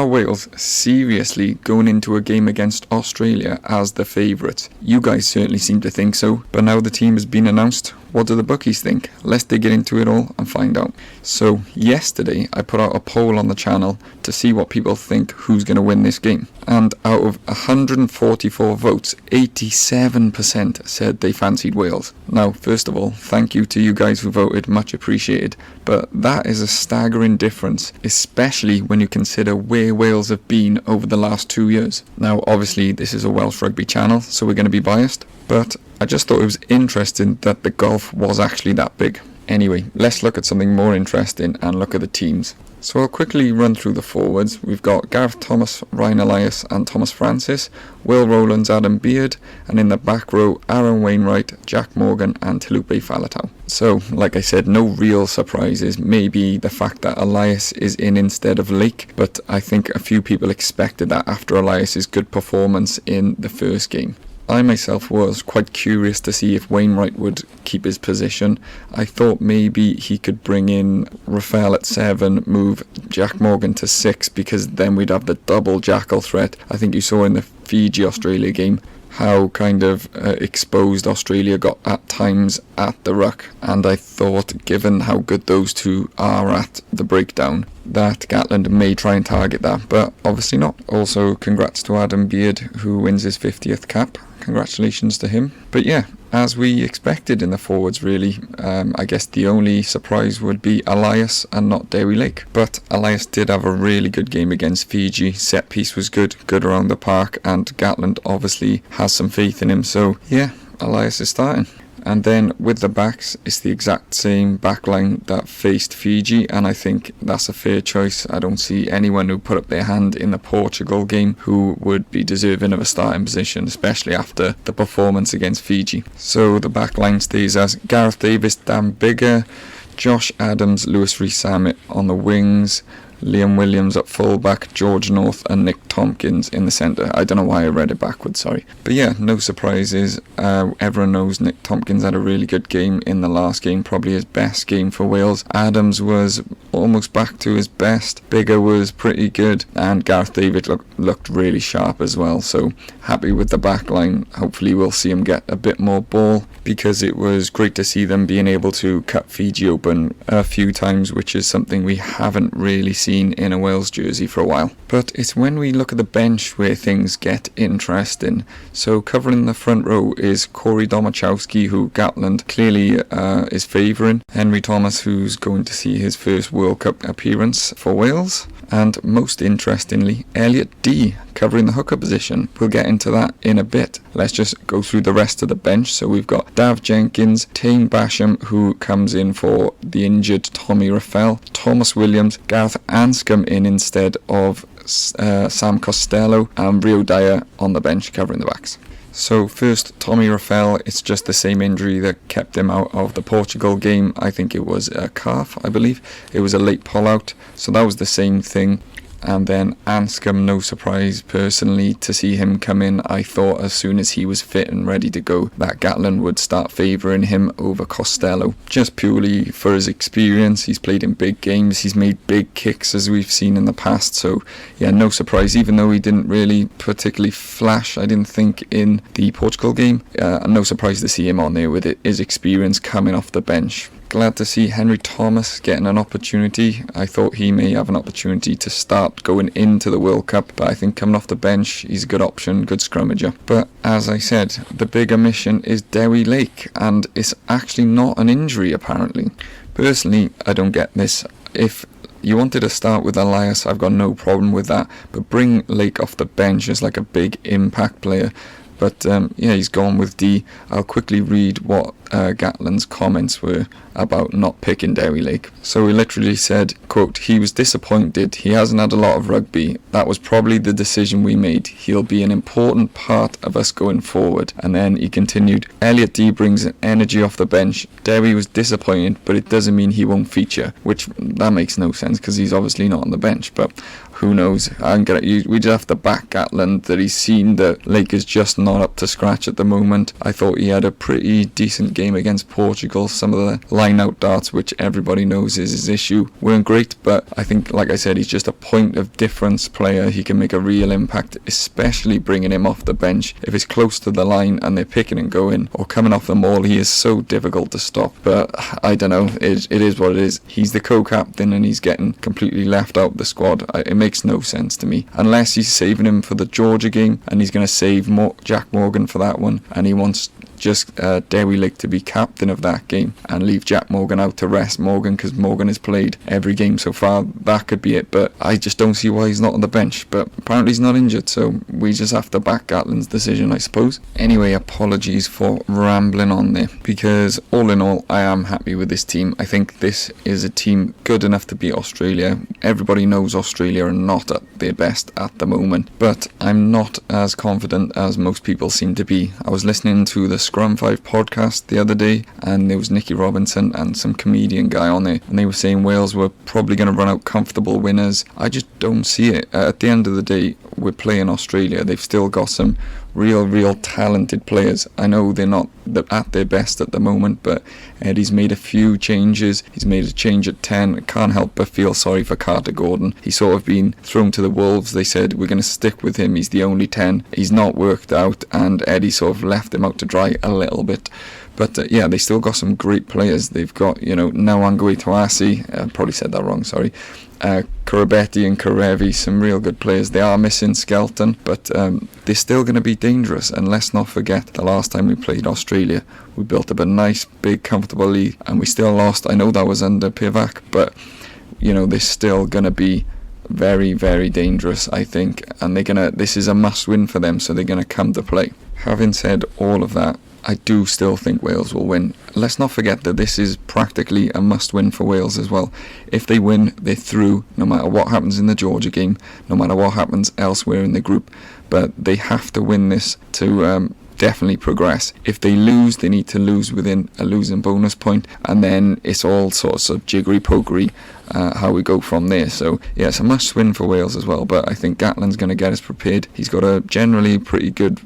Are Wales seriously going into a game against Australia as the favourites? You guys certainly seem to think so, but now the team has been announced, what do the bookies think? Let's dig into it all and find out. So yesterday I put out a poll on the channel to see what people think who's going to win this game. And out of 144 votes, 87% said they fancied Wales. Now, first of all, thank you to you guys who voted, much appreciated. But that is a staggering difference, especially when you consider where Wales have been over the last 2 years. Now, obviously, this is a Welsh rugby channel, so we're going to be biased. But I just thought it was interesting that the gulf was actually that big. Anyway, let's look at something more interesting and look at the teams. So I'll quickly run through the forwards. We've got Gareth Thomas, Ryan Elias and Thomas Francis, Will Rowlands, Adam Beard, and in the back row, Aaron Wainwright, Jack Morgan and Talupe Faletau. So, like I said, no real surprises. Maybe the fact that Elias is in instead of Lake, but I think a few people expected that after Elias's good performance in the first game. I myself was quite curious to see if Wainwright would keep his position. I thought maybe he could bring in Rafael at 7, move Jack Morgan to 6, because then we'd have the double jackal threat. I think you saw in the Fiji-Australia game how kind of exposed Australia got at times at the ruck, and I thought, given how good those two are at the breakdown, that Gatland may try and target that, but obviously not. Also, congrats to Adam Beard, who wins his 50th cap. Congratulations to him. But yeah, as we expected in the forwards really, I guess the only surprise would be Elias and not Dewi Lake. But Elias did have a really good game against Fiji. Set piece was good around the park, and Gatland obviously has some faith in him. So yeah, Elias is starting. And then with the backs, it's the exact same backline that faced Fiji, and I think that's a fair choice. I don't see anyone who put up their hand in the Portugal game who would be deserving of a starting position, especially after the performance against Fiji. So the backline stays as Gareth Davis, Dan Biggar, Josh Adams, Lewis Rees-Zammit on the wings, Liam Williams at fullback, George North and Nick Tompkins in the centre. I don't know why I read it backwards, sorry. But yeah, no surprises. Everyone knows Nick Tompkins had a really good game in the last game, probably his best game for Wales. Adams was almost back to his best. Biggar was pretty good, and Gareth David looked really sharp as well. So happy with the back line. Hopefully we'll see him get a bit more ball, because it was great to see them being able to cut Fiji open a few times, which is something we haven't really seen in a Wales jersey for a while. But it's when we look at the bench where things get interesting. So covering the front row is Corey Domachowski, who Gatland clearly is favouring, Henry Thomas, who's going to see his first World Cup appearance for Wales, and most interestingly, Elliot Dee covering the hooker position. We'll get into that in a bit. Let's just go through the rest of the bench. So we've got Dav Jenkins, Tane Basham, who comes in for the injured Tommy Rafael, Thomas Williams, Gareth Anscombe in instead of Sam Costello, and Rio Dyer on the bench covering the backs. So first, Tommy Rafael, it's just the same injury that kept him out of the Portugal game. I think it was a calf, I believe. It was a late pull-out, so that was the same thing. And then Anscombe, no surprise personally to see him come in. I thought as soon as he was fit and ready to go that Gatland would start favouring him over Costello, just purely for his experience. He's played in big games, he's made big kicks as we've seen in the past, so yeah, no surprise, even though he didn't really particularly flash, I didn't think, in the Portugal game. No surprise to see him on there with his experience coming off the bench. Glad to see Henry Thomas getting an opportunity. I thought he may have an opportunity to start going into the World Cup, but I think coming off the bench, he's a good option, good scrummager. But as I said, the big omission is Dewi Lake, and it's actually not an injury apparently. Personally, I don't get this. If you wanted to start with Elias, I've got no problem with that, but bring Lake off the bench as like a big impact player. But yeah, he's gone with D. I'll quickly read what Gatland's comments were about not picking Dewi Lake. So he literally said, quote, "He was disappointed. He hasn't had a lot of rugby. That was probably the decision we made. He'll be an important part of us going forward." And then he continued, "Elliot Dee brings an energy off the bench. Dewi was disappointed, but it doesn't mean he won't feature," which that makes no sense because he's obviously not on the bench. But who knows? We just have to back Gatland that he's seen that Lake is just not up to scratch at the moment. I thought he had a pretty decent game game against Portugal, some of the line-out darts, which everybody knows is his issue, weren't great, but I think, like I said, he's just a point of difference player. He can make a real impact, especially bringing him off the bench. If it's close to the line and they're picking and going or coming off the maul, he is so difficult to stop. But I don't know, it is what it is. He's the co-captain and he's getting completely left out the squad. It makes no sense to me, unless he's saving him for the Georgia game and he's going to save Jack Morgan for that one, and he wants just Dewi Lake to be captain of that game and leave Jack Morgan out to rest Morgan, because Morgan has played every game so far. That could be it, but I just don't see why he's not on the bench. But apparently he's not injured, so we just have to back Gatland's decision, I suppose. Anyway, apologies for rambling on there, because all in all I am happy with this team. I think this is a team good enough to beat Australia. Everybody knows Australia are not at their best at the moment, but I'm not as confident as most people seem to be. I was listening to the Scrum 5 podcast the other day, and there was Nicky Robinson and some comedian guy on there, and they were saying Wales were probably going to run out comfortable winners. I just don't see it. At the end of the day, we're playing Australia. They've still got some real talented players. I know they're not at their best at the moment, but Eddie's made a few changes. He's made a change at 10. I can't help but feel sorry for Carter Gordon. He's sort of been thrown to the wolves. They said, we're going to stick with him. He's the only 10. He's not worked out, and Eddie sort of left him out to dry a little bit. But yeah, they still got some great players. They've got, Nawangwe Toasi, I probably said that wrong, sorry. Karabetti and Karevi, some real good players. They are missing Skelton, but they're still going to be dangerous. And let's not forget, the last time we played Australia, we built up a nice, big, comfortable lead, and we still lost. I know that was under Pivac, but they're still going to be very, very dangerous, I think. And this is a must-win for them, so they're going to come to play. Having said all of that, I do still think Wales will win. Let's not forget that this is practically a must-win for Wales as well. If they win, they're through, no matter what happens in the Georgia game, no matter what happens elsewhere in the group. But they have to win this to definitely progress. If they lose, they need to lose within a losing bonus point, and then it's all sorts of jiggery-pokery how we go from there. So yeah, it's a must win for Wales as well, but I think Gatland's going to get us prepared. He's got a generally pretty good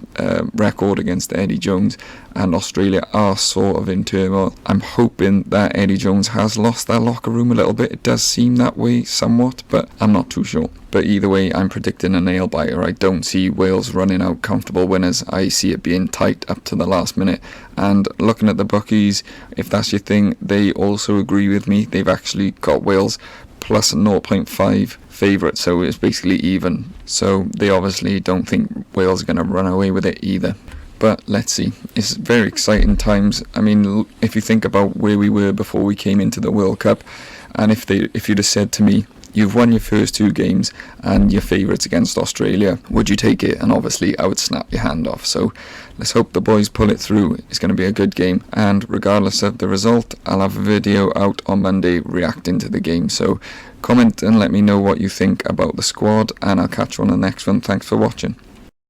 record against Eddie Jones, and Australia are sort of in turmoil. I'm hoping that Eddie Jones has lost that locker room a little bit. It does seem that way somewhat, but I'm not too sure. But either way, I'm predicting a nail biter. I don't see Wales running out comfortable winners. I see it being tight up to the last minute. And looking at the bookies, if that's your thing, they also agree with me. They've actually got Wales plus 0.5 favourite, so it's basically even. So they obviously don't think Wales are going to run away with it either. But let's see. It's very exciting times. I mean, if you think about where we were before we came into the World Cup, and if you'd have said to me, you've won your first two games and your favourites against Australia, would you take it? And obviously I would snap your hand off. So let's hope the boys pull it through. It's going to be a good game, and regardless of the result, I'll have a video out on Monday reacting to the game. So comment and let me know what you think about the squad, and I'll catch you on the next one. Thanks for watching.